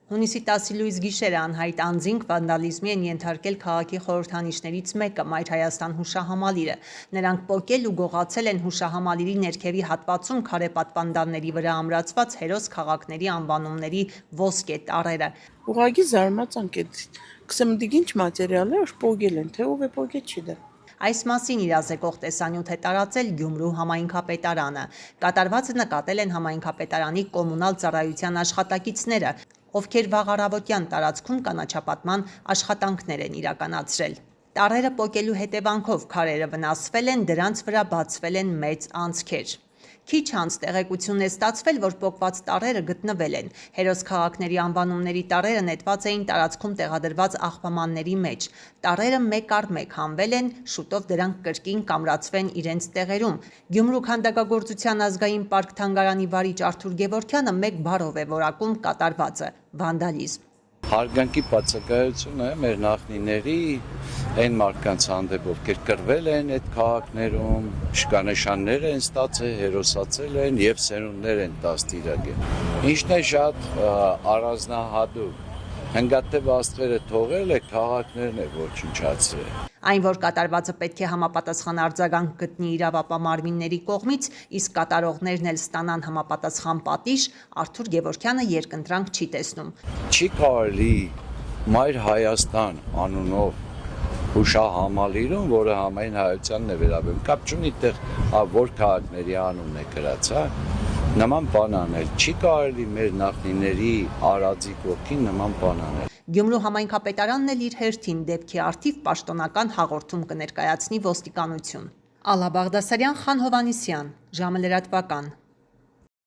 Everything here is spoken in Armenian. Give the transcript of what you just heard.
Հունիսի 10-ի լույս գիշերը անհայտ անձինք վանդալիզմի են ենթարկել քաղաքի խորհրդանիշներից մեկը՝ Մայր Հայաստան հուշահամալիրը։ Նրանք պոկել ու գողացել են հուշահամալիրի ներքևի հատվածում քարե պատվանդանների վրա ամրացված հերոս քաղաքների անվանումների ոսկե տառերը։ Ուղղակի զարմացանք էդ կսեմդիկ ինչ մատերիալ է, որ պոկել են, թե ով է պոկել չի դա։ Այս մասին իրազեկող տեսանյութ է տարածել Գյումրու համայնքապետարանը։ Կատարվածը նկատել են համայնքապետարանի կոմունալ ծառայության աշխատակիցները, ովքեր վաղ առավոտյան տարածքում կանաչապատման աշխատանքներ են իրականացրել։ Տառերը պոկելու հետևանքով քարերը վնասվել են, դրանց վրա բացվել են մեծ անցքեր։ Քիչ անց տեղեկություն է ստացվել, որ պոկված տառերը գտնվել են։ Հերոս քաղաքների անվանումների տառերը նետված էին տարածքում տեղադրված աղբամանների մեջ։ Տառերը մեկ առ մեկ հանվել են, շուտով դրանք կրկին կամրացվեն իրենց տեղերում։ Գյումրու քանդակագործության ազգային պարկ թանգարանի վարիչ Արթուր Գևորգյանը մեկ բառով է որակում կատարվածը՝ վանդալիզմ։ Հարգանքի բացակայություն է մեր նախնիների այն մարդկանց հանդեպ, ովքեր կռվել են այդ քաղաքներում, շքանշաններ են ստացել, հերոսացել են եւ սերունդներ են դաստիարակել։ Ինչն է շատ առանձնահատուկ, հնգատեւ աստղերը թողել է, քաղաքներն է ոչնչացրել։ Այն, որ կատարվածը պետք է համապատասխան արձագանք գտնի իրավապահ մարմինների կողմից, իսկ կատարողներն էլ ստանան համապատասխան պատիժ, Արթուր Գևորգյանը երկընտրանք չի տեսնում։ Չի կարելի Մայր Հայաստան անունով հուշահամալիրում, որը համայն հայությանն է վերաբերում, կապ չունի այդտեղ որ քաղաքների անունն է գրած, նման բան անել, չի կարելի մեր նախնիների արածի կողքին նման բան անել։ Գյումրու համայնքապետարանն էլ իր հերթին դեպքի առթիվ պաշտոնական հաղորդում կներկայացնի ոստիկանություն։ Ալա Բաղդասարյան, Խան Հովհաննիսյան, ժամը լրատվական։